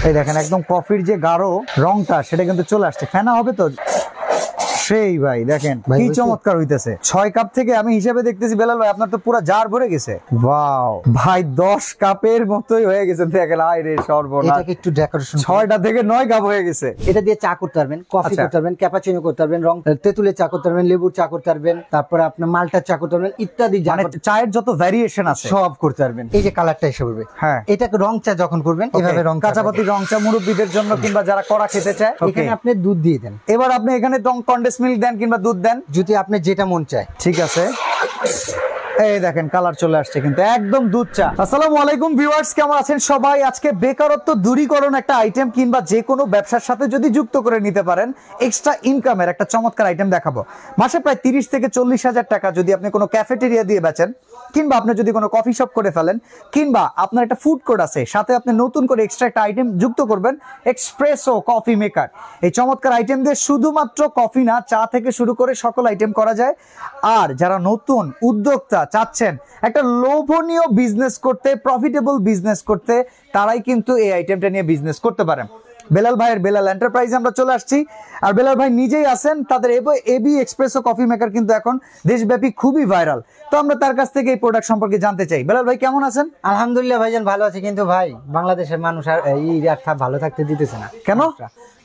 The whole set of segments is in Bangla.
এই দেখেন একদম কফির যে গাঢ় রংটা সেটা কিন্তু চলে আসছে। ফেনা হবে তো সেই ভাই, দেখেন কি চমৎকার হইতেছে। 6 কাপ থেকে আমি হিসাবে দেখতেছি বেলাল ভাই আপনার তো পুরো জার ভরে গেছে। ওয়াও ভাই 10 কাপের মতোই হয়ে গেছে। দেখেন আয় রে সর্বনাশ, এটাকে একটু ডেকোরেশন 6টা থেকে 9 কাপ হয়ে গেছে। এটা দিয়ে চা করতে পারবেন, কফি করতে পারবেন, ক্যাপাচিনো করতে পারবেন, রং তেঁতুলের চা করতে পারবেন, লেবুর চা করতে পারবেন, তারপরে আপনার মালটার চা করতে পারবেন ইত্যাদি। মানে চায়ের যত ভ্যারিয়েশন আছে সব করতে পারবেন। এই যে কালারটা এসে পড়বে, হ্যাঁ এটাকে রং চা যখন করবেন এভাবে রং কাঁচাপাতি রং চা মুরব্বিদের জন্য কিংবা যারা কড়া খেতে চায় এখানে আপনি দুধ দিয়ে দেন। এবার আপনি এখানে কনডেন্স মিল্ক দেন কিংবা দুধ দেন, যদি আপনি যেটা মন চায়। ঠিক আছে। এই দেখেন কালার চলে আসছে কিন্তু একদম দুধ চা। আসসালামু আলাইকুম ভিউয়ার্স, কেমন আছেন সবাই? আজকে বেকারত্ব দূরীকরণ একটা আইটেম কিংবা যে কোনো ব্যবসার সাথে যদি যুক্ত করে নিতে পারেন এক্সট্রা ইনকামের একটা চমৎকার আইটেম দেখাবো। মাসে প্রায় 30 থেকে 40 হাজার টাকা যদি আপনি কোনো ক্যাফেটেরিয়া দিয়ে বেচেন, কিংবা আপনি যদি কোনো কফি শপ করে ফেলেন, কিংবা আপনার একটা ফুড কোর্ট আছে সাথে আপনি নতুন করে এক্সট্রা একটা আইটেম যুক্ত করবেন, এক্সপ্রেসো কফি মেকার। এই চমৎকার আইটেম দিয়ে শুধুমাত্র কফি না, চা থেকে শুরু করে সকল আইটেম করা যায়। আর যারা নতুন উদ্যোক্তা চাচ্ছেন একটা লোভনীয় বিজনেস করতে, প্রফিটেবল বিজনেস করতে, তারাই কিন্তু এই আইটেমটা নিয়ে বিজনেস করতে পারেন। বেলাল ভাইয়ের বেলাল এন্টারপ্রাইজ আমরা চলে আসছি। আর বেলাল ভাই নিজেই আছেন, তাদের এবি এক্সপ্রেসো কফি মেকার কিন্তু এখন দেশব্যাপী খুবই ভাইরাল। তো আমরা তার কাছ থেকে এই প্রোডাক্ট সম্পর্কে জানতে চাই। বেলাল ভাই কেমন আছেন? আলহামদুলিল্লাহ ভাইজান ভালো আছে, কিন্তু ভাই বাংলাদেশের মানুষ আর এই ভালো থাকতে দিতেছে না। কেন?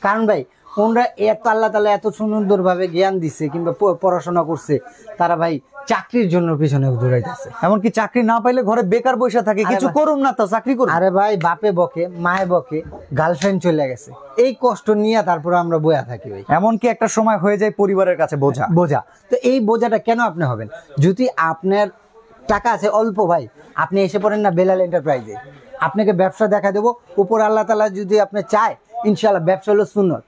কারণ ভাই ওনরা এত আল্লাহ তাআলা এত সুন্দর ভাবে জ্ঞান দিচ্ছে কিংবা পড়াশোনা করছে, তারা ভাই চাকরির জন্য পিছনে দৌড়াইতেছে। এমনকি চাকরি না পাইলে ঘরে বেকার বসে থাকে, কিছু করুন না তো চাকরি করুন। আরে ভাই বাপে বকে, মায়ে বকে, গার্লফ্রেন্ড চলে গেছে, এই কষ্ট নিয়ে তারপর আমরা বয়া থাকি ভাই। এমনকি একটা সময় হয়ে যায় পরিবারের কাছে বোঝা। তো এই বোঝাটা কেন আপনি হবেন? যদি আপনার টাকা আছে অল্প ভাই, আপনি এসে পড়েন না বেলাল এন্টারপ্রাইজে, আপনাকে ব্যবসা দেখা দেবো। উপর আল্লাহ তাআলা যদি আপনি চায়, ইনশাআল্লাহ ব্যবসা হলো সুন্নত।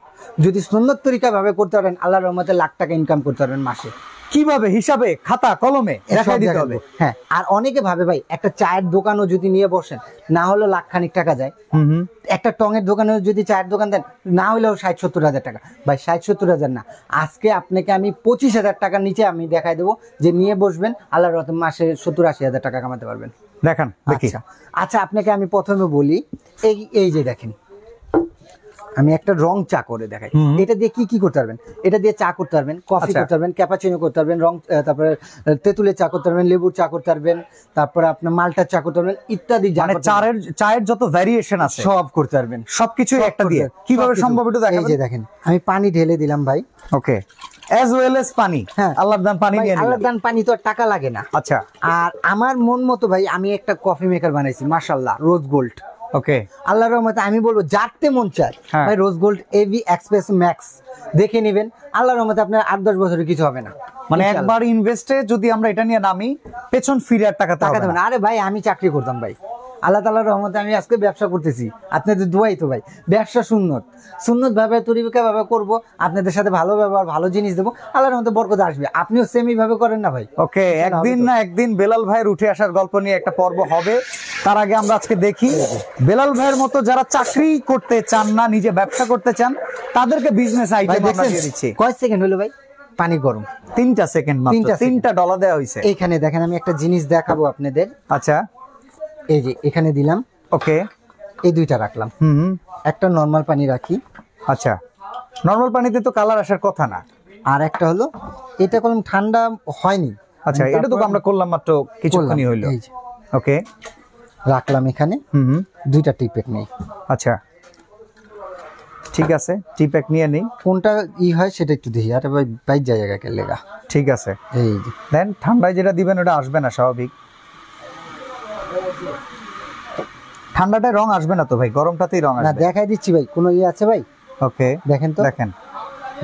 যদি সুন্নত তরিকা ভাবে করতে পারেন, আল্লাহর রহমতে লাখ টাকা ইনকাম করতে পারবেন মাসে। কিভাবে? হিসাবে খাতা কলমে দেখাই দিতে হবে। হ্যাঁ, আর অনেকে ভাবে ভাই একটা চায়ের দোকানও যদি নিয়ে বসেন, না হলেও লাখ খানিক টাকা যায়। একটা টঙের দোকানে যদি চায়ের দোকান দেন, না হলেও 60-70 হাজার টাকা। ভাই 60-70 হাজার না, আজকে আপনাকে আমি 25 হাজার টাকার নিচে আমি দেখাই দেবো যে নিয়ে বসবেন, আল্লাহর রহমতে মাসে 70-80 হাজার টাকা কামাতে পারবেন। দেখান দেখি। আচ্ছা আপনাকে আমি প্রথমে বলি, এই যে দেখেন আমি একটা রং চা করে দেখাই। এটা দিয়ে কি করতে পারবেন? এটা দিয়ে চা করতে পারবেন, কফি করতে পারবেন, ক্যাপাচিনো করতে পারবেন, তারপরে তেঁতুলের চা করতে পারবেন, লেবুর চা করতে পারবেন, তারপরে আপনার মালটার চা করতে পারবেন ইত্যাদি। মানে চায়ের যত ভ্যারিয়েশন আছে সব করতে পারবেন, সবকিছু একটা দিয়ে। কিভাবে সম্ভব এটা দেখাবেন? এই যে দেখেন আমি পানি ঢেলে দিলাম ভাই। ওকে, as well as পানি। হ্যাঁ, আল্লাহর দান পানি নিয়ে নিলাম। আল্লাহর দান পানি তো আর টাকা লাগে না। আচ্ছা, আর আমার মন মতো ভাই আমি একটা কফি মেকার বানাইছি, মাশাআল্লাহ, রোজ গোল্ড। ওকে, আল্লাহর রহমতে আমি বলবো যারতে মন চায় ভাই rose gold AB express max দেখে নেবেন। আল্লাহর রহমতে আপনার 8-10 বছরের কিছু হবে না। মানে একবার ইনভেস্টে যদি আমরা এটা নিয়ে নামি, পেছন ফিরে আর টাকা দেবেন। আরে ভাই আমি চাকরি করতাম ভাই, আল্লাহ তাআলার রহমতে আমি আজকে ব্যবসা করতেছি। আপনাদের দোয়াই তো ভাই, ব্যবসা সুন্নত ভাবে তরিকা ভাবে করব, আপনাদের সাথে ভালো ব্যবহার, ভালো জিনিস দেবো, আল্লাহর রহমতে বরকত আসবে। আপনিও সেমই ভাবে করেন না ভাই? ওকে, একদিন না একদিন বেলাল ভাইয়ের উঠে আসার গল্প নিয়ে একটা পর্ব হবে। তার আগে আমরা আজকে দেখি বেলাল ভাইয়ের মতো যারা চাকরি করতে চান না, নিজে ব্যবসা করতে চান, তাদেরকে বিজনেস আইডিয়া আমরা দিয়ে দিচ্ছি। কয় সেকেন্ড হলো ভাই? পানি গরম 3 সেকেন্ড মাত্র, 3টা ডলার দেওয়া হয়েছে। এইখানে দেখেন আমি একটা জিনিস দেখাবো আপনাদের। আচ্ছা, এই যে এখানে দিলাম। ওকে, এই দুইটা রাখলাম। একটা নরমাল পানি রাখি। আচ্ছা, নরমাল পানিতে তো কালার আসার কথা না। আর একটা হলো এটা কোন ঠান্ডা হয়নি। আচ্ছা, এটা তো আমরা করলাম মাত্র কিছুক্ষণই হইলো। ওকে, রাখলাম এখানে। দুইটা টি প্যাক নেই। আচ্ছা, ঠিক আছে, টি প্যাক নিয়ে নেই। কোনটা হয় সেটা একটু দেখি। আরে ভাই বাইক জায়গা কে লেগা। ঠিক আছে, এই যে দেন। ঠান্ডায় যেটা দিবেন ওটা আসবে না স্বাভাবিক। ঠান্ডাটায় রং আসবে না তো ভাই, গরমটাতেই রং আসবে। না দেখাই দিচ্ছি ভাই, কোনো আছে ভাই? ওকে, দেখেন তো, দেখেন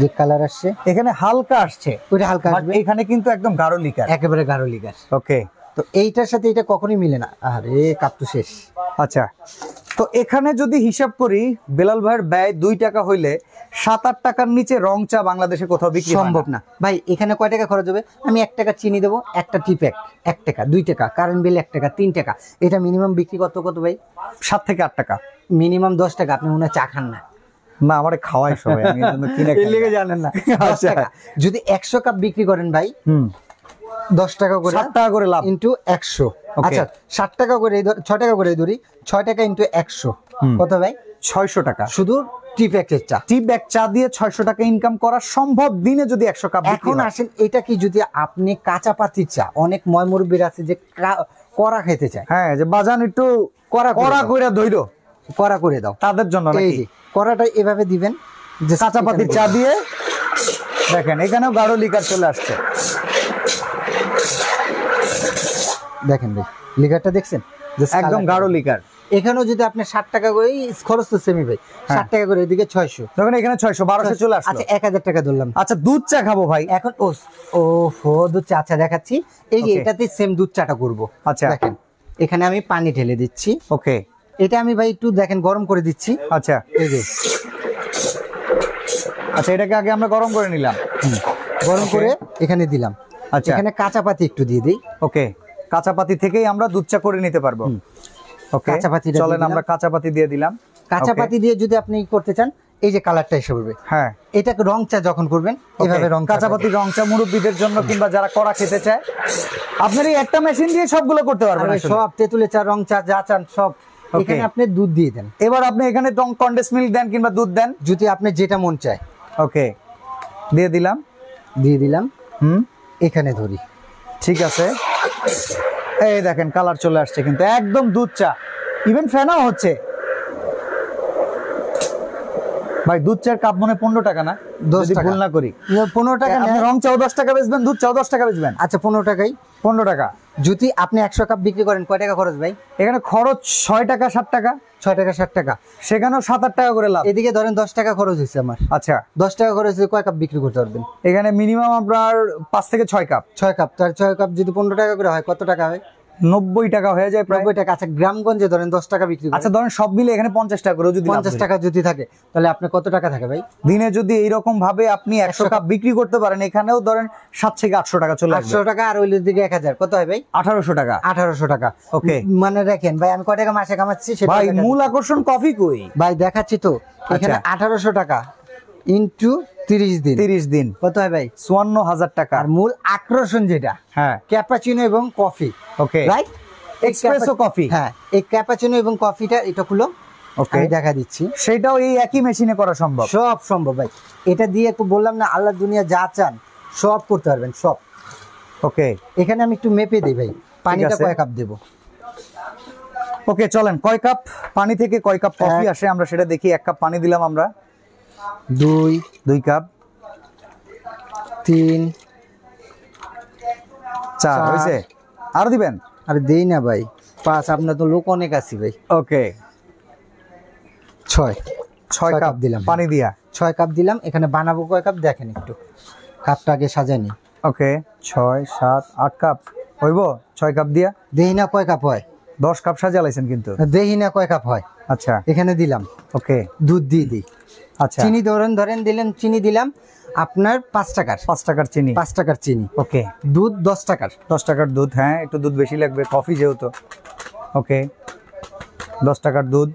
যে কালার আসছে, এখানে হালকা আসছে, ওইটা হালকা আসবে। এখানে কিন্তু একদম গাঢ় লিকার, একেবারে গাঢ় লিকার। ওকে, তো এইটার সাথে এটা কখনোই মিলে না। আরে কাপ তো শেষ। আচ্ছা, তো এখানে যদি হিসাব করি বেলাল ভাইয়ের ব্যয় 2 টাকা হইলে 7-8 টাকার নিচে রং চা বাংলাদেশে কোথাও বিক্রি সম্ভব না ভাই। এখানে কয় টাকা খরচ হবে? আমি 1 টাকা চিনি দেবো, একটা টি প্যাক 1 টাকা, 2 টাকা কারেন্ট বিল 1 টাকা, 3 টাকা। এটা মিনিমাম বিক্রি কত ভাই? 7 থেকে 8 টাকা, মিনিমাম 10 টাকা। আপনি মনে হয় চা খান না? না, আমারে খাওয়াই সবাই, আমি এজন্য কিনে খাই। লেগে জানেন না। আচ্ছা, যদি 100 কাপ বিক্রি করেন ভাই, 10 টাকা করে, 7 টাকা করে লাভ ইনটু 100। আচ্ছা 60 টাকা করে, 6 টাকা করে ধরি, 6 টাকা ইনটু 100 কত ভাই? 600 টাকা। শুধু টি প্যাকেট চা, টি ব্যাগ চা দিয়ে 600 টাকা ইনকাম করা সম্ভব দিনে যদি 100 কাপ। এখন আসেন এটা কি যদি আপনি কাঁচা পাতির চা, অনেক ময়মুরব্বীর আছে যে কড়া খেতে চায়, হ্যাঁ যে বাজান একটু কড়া কইরা ধইরো, কড়া করে দাও তাদের জন্য এই নাকি যে কড়াটা এভাবে দিবেন যে কাঁচা পাতির চা দিয়ে। দেখেন এখানেও গাঢ় লিকার চলে আসছে। দেখেন ভাই লিকারটা দেখছেন, একদম গাঢ় লিকার। এখানেও যদি আপনি 60 টাকা করে খরচ তো সেমি ভাই, 60 টাকা করে এদিকে 600, তখন এখানে 600 1200 চলে আসলো। আচ্ছা 1000 টাকা ধরলাম। আচ্ছা দুধ চা খাবো ভাই এখন ও হো দুধ চা, আচ্ছা দেখাচ্ছি এই যে এটাতে সেম দুধ চাটা করব। আচ্ছা দেখেন এখানে আমি পানি ঢেলে দিচ্ছি। ওকে এটা আমি ভাই একটু দেখেন গরম করে দিচ্ছি। আচ্ছা এই যে আচ্ছা এটাকে আগে আমরা গরম করে নিলাম, গরম করে এখানে দিলাম। আচ্ছা এখানে কাঁচা পাতি একটু দিয়ে দিই। ওকে কাঁচা পাতি থেকেই আমরা দুধ চা করে নিতে পারবো। ওকে কাঁচা পাতিটা দিয়ে চলেন দিলাম। আমরা কাঁচা পাতি দিয়ে দিলাম। কাঁচা পাতি দিয়ে যদি আপনি করতে চান এই যে কালারটা এসে পড়বে। হ্যাঁ এটা রং চা যখন করবেন এভাবে রং কাঁচা পাতি রং চা মুরব্বীদের জন্য কিংবা যারা কড়া খেতে চায় আপনার এই একটা মেশিন দিয়ে সবগুলো করতে পারবেন। সব তেঁতুলের চা, রং চা যা চান সব এখানে আপনি দুধ দিয়ে দেন। এবার আপনি এখানে কন্ডেন্স মিল্ক দেন কিংবা দুধ দেন, যদি আপনি যেটা মন চায়। ওকে দিয়ে দিলাম। এখানে ধরি, ঠিক আছে। এই দেখেন কালার চলে আসছে কিন্তু একদম দুধ চা, ইভেন ফেনাও হচ্ছে। ভাই দুধ চার কাপ মনে 15 টাকা না, 10 যদি টাকা ভুল না করি। 15 টাকা আপনি রং চাও 10 টাকা বেচবেন, দুধ চাও 10 টাকা বেচবেন। আচ্ছা 15 টাকাই। 15 টাকা। যদি আপনি 100 কাপ বিক্রি করেন কয় টাকা খরচ ভাই? এখানে খরচ 6 টাকা 7 টাকা, 6 টাকা 7 টাকা, সেখানেও 7-8 টাকা করে লাভ। এদিকে ধরেন 10 টাকা খরচ হয়েছে আমার। আচ্ছা 10 টাকা খরচ হয়েছে, কয় কাপ বিক্রি করতে পারবেন? এখানে মিনিমাম আপনার 5 থেকে 6 কাপ। 6 কাপ, তার 6 কাপ যদি 15 টাকা করে হয় কত টাকা হয়? 90 টাকা হয়ে যায় প্রায়। 90 টাকা। আচ্ছা গ্রামগঞ্জে ধরেন 10 টাকা বিক্রি করেন। আচ্ছা ধরেন সব মিলে এখানে 50 টাকা করে যদি 50 টাকা যদি থাকে তাহলে আপনি কত টাকা থাকে ভাই? দিনে যদি এইরকম ভাবে আপনি 100 কাপ বিক্রি করতে পারেন, এখানেও ধরেন 7 থেকে 800 টাকা চলে আসবে। 800 টাকা আর ওই দিকে 1000 কত হয় ভাই? 1800 টাকা। 1800 টাকা। ওকে মানে রাখেন ভাই আমি কয় টাকা মাসে কামাচ্ছি সেটা ভাই মূল আকর্ষণ কফি কই ভাই দেখাচ্ছি তো। এখানে 1800 টাকা ইনটু 30 দিন, 30 দিন কত হয় ভাই? 54000 টাকা। আর মূল আকর্ষণ যেটা, হ্যাঁ ক্যাপাচিনো এবং coffee. Okay right, espresso coffee. হ্যাঁ এই ক্যাপাচিনো এবং কফিটা এটা খুলো, ওকে আমি দেখা দিচ্ছি। সেটাও এই একই মেশিনে করা সম্ভব। সব সম্ভব ভাই, এটা দিয়ে একটু বললাম না আল্লাহ দুনিয়া যা চান সব করতে পারবেন সব। ওকে এখানে আমি একটু মেপে দিই ভাই, পানিটা আছে। কয় কাপ দেব? ওকে চলেন কয় কাপ পানি থেকে কয় কাপ কফি আসে আমরা সেটা দেখি। 1 কাপ পানি দিলাম আমরা, 2 কাপ, 3 4 4 হইছে, আর দিবেন? আরে দেই না ভাই 5, আপনার তো লোক অনেক আছে ভাই। ওকে 6 কাপ দিলাম পানি দিয়া। 6 কাপ দিলাম। এখানে বানাবো কয় কাপ দেখেন একটু, কাপটা আগে সাজাই নি। ওকে 6 7 8 কাপ হইব। 6 কাপ দিয়া দেই না কয় কাপ হয়? 10 কাপ সাজালাইছেন কিন্তু। দেই না কয় কাপ হয়। আচ্ছা এখানে দিলাম, ওকে দুধ দিয়ে দিই। আচ্ছা চিনি ধরেন দিলেন, চিনি দিলাম আপনার 5 টাকার, 5 টাকার চিনি। 5 টাকার চিনি। ওকে দুধ 10 টাকার, 10 টাকার দুধ। হ্যাঁ একটু দুধ বেশি লাগবে কফি যেহেতু। ওকে 10 টাকার দুধ।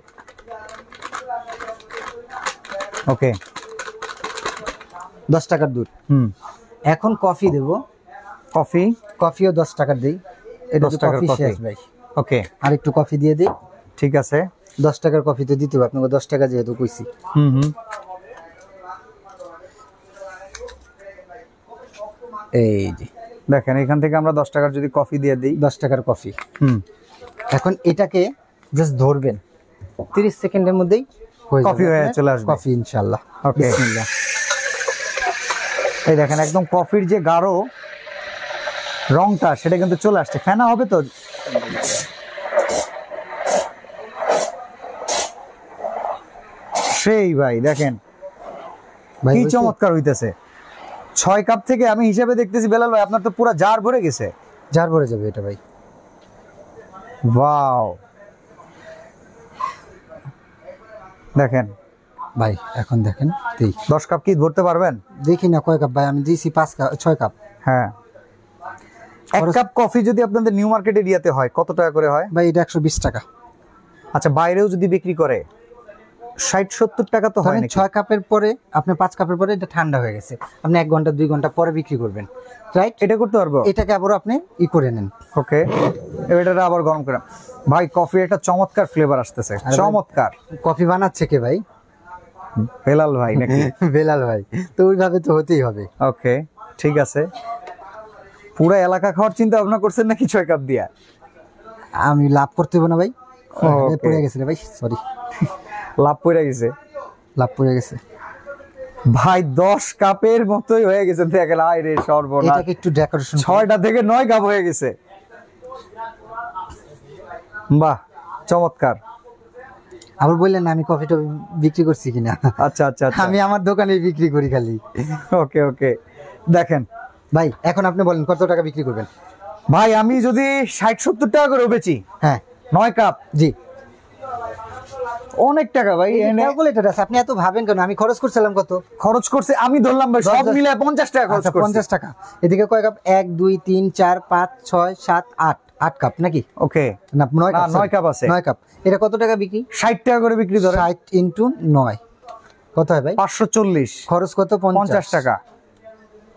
ওকে 10 টাকার দুধ। এখন কফি দেব, কফিও 10 টাকার দিই। এটা 10 টাকার কফি কফি। শেষ ভাই। ওকে আর একটু কফি দিয়ে দিই। ঠিক আছে 10 টাকার কফি তো দিতে হবে আপনাকে, 10 টাকা যেহেতু কইছি। এই যে দেখেন এখান থেকে আমরা 10 টাকার যদি কফি দিয়ে দিই, 10 টাকার কফি। এখন এটাকে জাস্ট ধরবেন, 30 সেকেন্ডের মধ্যেই কফি হয়ে চলে আসবে। কফি ইনশাআল্লাহ। ওকে বিসমিল্লাহ। এই দেখেন একদম কফির যে গাঢ় রংটা সেটা কিন্তু চলে আসছে। ফেনা হবে তো। সেই ভাই দেখেন কি চমৎকার হইতেছে। 6 কাপ থেকে আমি হিসাবে দেখতেছি বেলাল ভাই আপনার তো পুরো জার ভরে গেছে। জার ভরে যাবে এটা ভাই। ওয়াও দেখেন ভাই এখন দেখেন দেই 10 কাপ কি ধরতে পারবেন? দেখি না কয় কাপ ভাই, আমি দিয়েছি 5 কাপ 6 কাপ। হ্যাঁ 1 কাপ কফি যদি আপনাদের নিউ মার্কেট এরিয়াতে হয় কত টাকা করে হয় ভাই? এটা 120 টাকা। আচ্ছা বাইরেও যদি বিক্রি করে 60-70 টাকা তো হয় নাকি? 6 কাপের পরে আপনি 5 কাপের পরে এটা ঠান্ডা হয়ে গেছে, আপনি 1 ঘন্টা 2 ঘন্টা পরে বিক্রি করবেন, রাইট? এটা করতে পারবো? এটাকে আবার আপনি করে নেন। ওকে, এবারে আবার গরম করে। ভাই কফি একটা চমৎকার ফ্লেভার আসতেছে, চমৎকার। কফি বানাচ্ছে কে ভাই? বেলাল ভাই নাকি? বেলাল ভাই, তো ওইভাবে তো হতেই হবে। ওকে, ঠিক আছে। পুরো এলাকা খাওয়ার চিন্তা ভাবনা করছেন নাকি 6 কাপ দিয়া? আমি লাভ করতে হবে না ভাই? Okay. পড়ে গেছে রে ভাই, সরি, লাভ পড়ে গেছে লাভ পড়ে গেছে ভাই। 10 কাপের মতোই হয়ে গেছে, দেখেন আয় রে সর্বনাশ। এটাকে একটু ডেকোরেশন 6টা থেকে 9 কাপ হয়ে গেছে। বাহ, চমৎকার। আবার বললেন না আমি কফিটা বিক্রি করছি কিনা? আচ্ছা আচ্ছা আচ্ছা, আমি আমার দোকানে বিক্রি করি খালি। ওকে ওকে। দেখেন ভাই এখন আপনি বলেন কত টাকা বিক্রি করবেন? ভাই আমি যদি 60-70 টাকা করে বেচি, হ্যাঁ 9 কাপ, জি, অনেক টাকা ভাই। ক্যালকুলেটর আছে, আপনি এত ভাবেন কেন? আমি খরচ করছিলাম কত? খরচ করছে আমি ধরলাম ভাই সব মিলে 50 টাকা খরচ আচ্ছা, করছি। 50 টাকা। এদিকে কয় কাপ? 1 2 3 4 5 6 7 8 8 কাপ নাকি? ওকে, না 9 কাপ, 9 কাপ আছে। 9 কাপ। এটা কত টাকা বিক্রি? 60 টাকা করে বিক্রি ধরে। 60 ইনটু 9 কত হয় ভাই? 540। খরচ কত? 50 টাকা।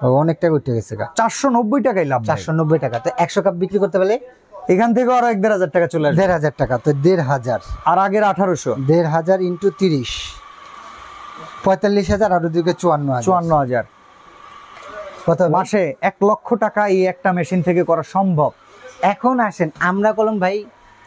ও, অনেক টাকা উঠে গেছে গা। 490 টাকাই লাভ। 490 টাকা। তো 100 কাপ বিক্রি করতে পারলে এখান থেকে আরো 1,500 টাকা চলে আসবে। 1,500 টাকা। তো 1,500, আর আগের 1800, 1,500 ইনটু 30 45,000, আর ওদিকে 54,000। 54,000 কত হবে? মাসে 1 লক্ষ টাকা এই একটা মেশিন থেকে করা সম্ভব। এখন আসেন, আমরা কলম ভাই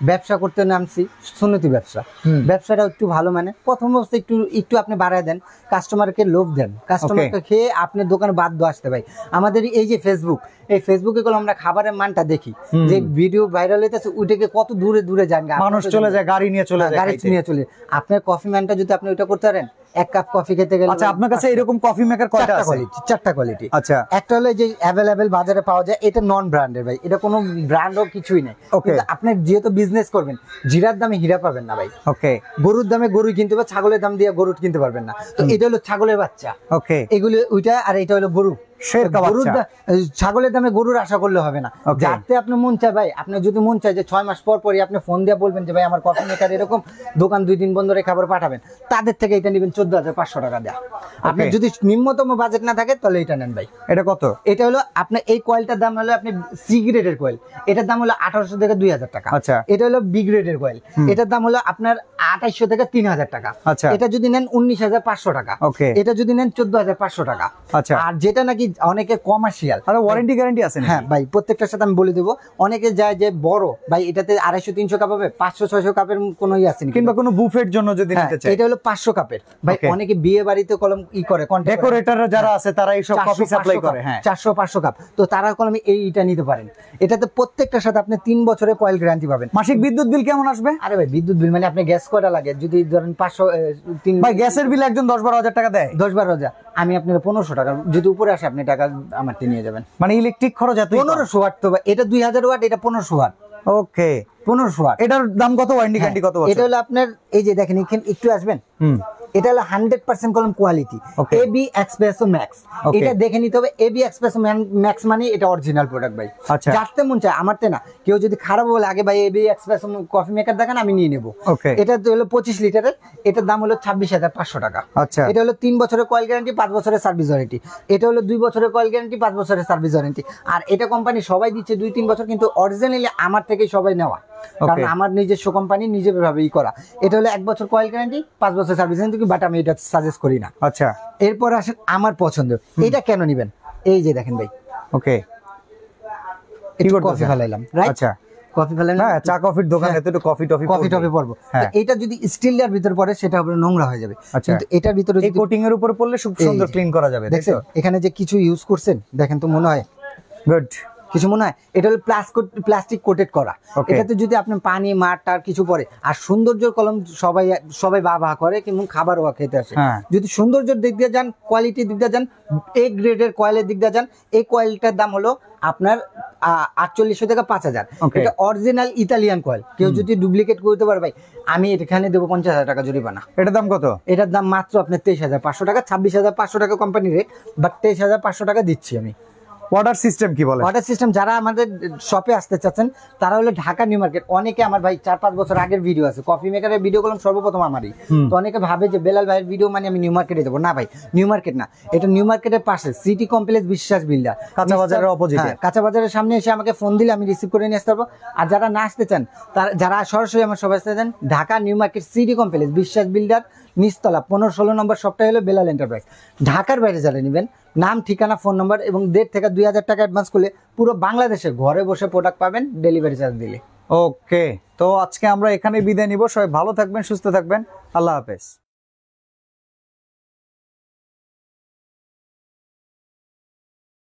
ব্যবসা করতে নামছি, সুন্নতি ব্যবসা। হুম। ব্যবসাটা একটু ভালো, মানে প্রথম অবস্থায় একটু একটু আপনি বাড়ায় দেন, কাস্টমারকে লোভ দেন, কাস্টমারকে খেয়ে আপনার দোকানে বাধ্য আসতে ভাই। আমাদের এই যে ফেসবুক, এই ফেসবুকে কলম আমরা খাবারের মানটা দেখি, যে ভিডিও ভাইরাল হইতেছে ওইটাকে কত দূরে দূরে যান, মানুষ চলে যায়, গাড়ি নিয়ে চলে যায়, গাড়ি নিয়ে চলে। আপনার কফি ম্যানটা যদি আপনি ওইটা করতে পারেন, 1 কাপ কফি খেতে গেলে। আচ্ছা, আপনার কাছে এরকম কফি মেকার কয়টা আছে? 4টা কোয়ালিটি। আচ্ছা, একটা হলো যে অ্যাভেলেবেল বাজারে পাওয়া যায়, এটা নন ব্র্যান্ডের ভাই, এটা কোনো ব্র্যান্ডও কিছুই নেই। Okay. কিন্তু আপনি যেহেতু বিজনেস করবেন, জিরার দামে হীরা পাবেন না ভাই, ওকে গরুর দামে গরু কিনতে পারবেন, ছাগলের দাম দিয়ে গরু কিনতে পারবেন না। তো এটা হলো ছাগলের বাচ্চা, ওকে, এগুলো ওইটা, আর এটা হলো গরু। শেরকা গরুর বাচ্চা। ছাগলের দামে গরুর আশা করলে হবে না। Okay. যাতে আপনি মন চায় ভাই, আপনি যদি মন চায় যে 6 মাস পর পরই আপনি ফোন দিয়ে বলবেন যে ভাই আমার কফি মেকার এরকম, দোকান 2 দিন বন্ধ রেখে খাবার পাঠাবেন, তাদের থেকে এটা নেবেন 14,500 টাকা দেয়া। আপনার যদি নিম্নতম বাজেট না থাকে তাহলে এটা নেন ভাই। এটা কত? এটা হলো আপনার এই কয়েলটার দাম হলো, আপনি সি গ্রেডের কয়েল, এটার দাম হলো 1800 থেকে 2,000 টাকা। আচ্ছা। এটা হলো বি গ্রেডের কয়েল, এটার দাম হলো আপনার 2800 থেকে 3,000 টাকা। আচ্ছা। এটা যদি নেন 19,500 টাকা। ওকে। এটা যদি নেন 14,500 টাকা। আচ্ছা। আর যেটা নাকি অনেকে কমার্শিয়াল, আর ওয়ারেন্টি গ্যারান্টি আছে নাকি? হ্যাঁ ভাই, প্রত্যেকটার সাথে আমি বলে দেবো। অনেকে যায় যে বড় ভাই, এটাতে 250-300 কাপ হবে, 500-600 কাপের কোনো আছে নাকি? কিংবা কোনো বুফের জন্য যদি হ্যাঁ, নিতে চায়, এটা হলো 500 কাপের ভাই। Okay. অনেকে বিয়ে বাড়িতে কলম করে, ডেকোরেটররা যারা আছে তারা এইসব কফি সাপ্লাই করে। হ্যাঁ, 400-500 কাপ। তো তারা কলমে এইটা নিতে পারেন। এটাতে প্রত্যেকটার সাথে আপনি 3 বছরের কয়েল গ্যারান্টি পাবেন। মাসিক বিদ্যুৎ বিল কেমন আসবে? আরে ভাই, বিদ্যুৎ বিল মানে আপনি গ্যাস কয়টা লাগে? যদি ধরেন 500 ভাই গ্যাসের বিল একজন 10-12 হাজার টাকা দেয়। 10-12 হাজার, আমি আপনার 1500 টাকা, যদি উপরে আসে আপনি টাকা আমার নিয়ে যাবেন। মানে ইলেকট্রিক খরচ এত? 1500 ওয়াট তো ভাই, এটা 2000 ওয়াট, এটা 1500 ওয়াট। ওকে, 1500 ওয়াট। এটার দাম কত? ওয়ারেন্টি গ্যারান্টি কত বছর? এটা হলো আপনার, এই যে দেখেন এখানে একটু আসবেন, এটা হলো 100% কলম quality, Okay. AB espresso max. Okay. এটা দেখে নিতে হবে, এবি এক্সপ্রেসো ম্যাক্স মানে এটা অরিজিনাল প্রোডাক্ট ভাই। আচ্ছা। যাতে মন চায়, আমারতে না। কেউ যদি খারাপ বলে আগে ভাই এবি এক্সপ্রেসো কফি মেকার দেখেন, আমি নিয়ে নেব। Okay. এটা তো হলো 25 লিটারের, এটার দাম হলো 26,500 টাকা। আচ্ছা। এটা হলো 3 বছরের কয়েল গ্যারান্টি, 5 বছরের সার্ভিস ওয়ারেন্টি। এটা হলো 2 বছরের কয়েল গ্যারান্টি, 5 বছরের সার্ভিস ওয়ারেন্টি। আর এটা কোম্পানি সবাই দিচ্ছে 2-3 বছর, কিন্তু অরিজিনালি আমার থেকেই সবাই নেওয়া, কারণ আমার নিজস্ব কোম্পানি, নিজে ভাবেই করা। এটা হলো 1 বছর কয়েল গ্যারান্টি, 5 বছর সার্ভিস ওয়ারেন্টি, বাট আমি এটা সাজেস্ট করি না। আচ্ছা, এরপর আসেন আমার পছন্দ, এটা কেন নিবেন? এই যে দেখেন ভাই, ওকে, একটু করতেছেন? কফি ফেলাইলাম, রাইট? আচ্ছা, কফি ফেলাইলাম, হ্যাঁ, চা কফির দোকানে তো একটু কফি টফি কফি টফি পড়বো। হ্যাঁ। তো এটা যদি স্টিলের ভিতর পড়ে, সেটা হবে নোংরা হয়ে যাবে। আচ্ছা। কিন্তু এটার ভিতরে এই যদি কোটিং এর উপর পড়লে খুব সুন্দর ক্লিন করা যাবে। দেখছেন এখানে যে কিছু ইউজ করছেন, দেখেন তো মনে হয় গুড। কিছু মনে হয় এটা হলো প্লাস্টিক কোটেড করা। Okay. এটাতে যদি আপনি পানি মার টার কিছু পরে, আর সৌন্দর্য কলম সবাই বাহ করে, কিন্তু খাবারও খেতে আসে। হ্যাঁ। যদি সৌন্দর্যের দিক দিয়ে যান, কোয়ালিটির দিক দিয়ে যান, এ গ্রেডের কয়েলের দিক দিয়ে যান, এই কয়েলটার দাম হলো আপনার 4800 থেকে 5000। Okay. এটা অরিজিনাল ইতালিয়ান কয়েল। কেউ যদি ডুপ্লিকেট করতে পারে ভাই, আমি এখানে দেবো 50,000 টাকা জরিমানা। এটার দাম কত? এটার দাম মাত্র আপনার 23,500 টাকা, 26,500 টাকা কোম্পানি রেট, বাট 23,500 টাকা দিচ্ছি আমি। অর্ডার সিস্টেম কি বলে? অর্ডার সিস্টেম যারা আমাদের শপে আসতে চাচ্ছেন তারা হলো ঢাকা নিউ মার্কেট। অনেকে আমার ভাই 4-5 বছর আগের ভিডিও আছে, কফি মেকারের ভিডিও করলাম সর্বপ্রথম আমারই। তো অনেকে ভাবে যে বেলাল ভাইয়ের ভিডিও মানে আমি নিউ মার্কেটে যাবো। না ভাই, নিউ মার্কেট না, এটা নিউ মার্কেটের পাশে সিটি কমপ্লেক্স বিশ্বাস বিল্ডার, কাঁচা বাজারের অপোজিটে। কাঁচা বাজারের সামনে এসে আমাকে ফোন দিলে আমি রিসিভ করে নিয়ে আসতে পারবো। আর যারা না আসতে চান, যারা সরাসরি আমার সবাই আসতে চান, Dhaka new market city complex বিশ্বাস বিল্ডার নিচতলা 15-16 নম্বর শপটা হলো বেলাল এন্টারপ্রাইজ। ঢাকার বাইরে যারা নেবেন, নাম, ঠিকানা, ফোন নম্বর এবং 1.5 থেকে 2,000 টাকা অ্যাডভান্স করলে পুরো বাংলাদেশে ঘরে বসে প্রোডাক্ট পাবেন ডেলিভারি চার্জ দিলে। ওকে, তো আজকে আমরা এখানে বিদায় নিব। সবাই ভালো থাকবেন, সুস্থ থাকবেন, আল্লাহ হাফেজ।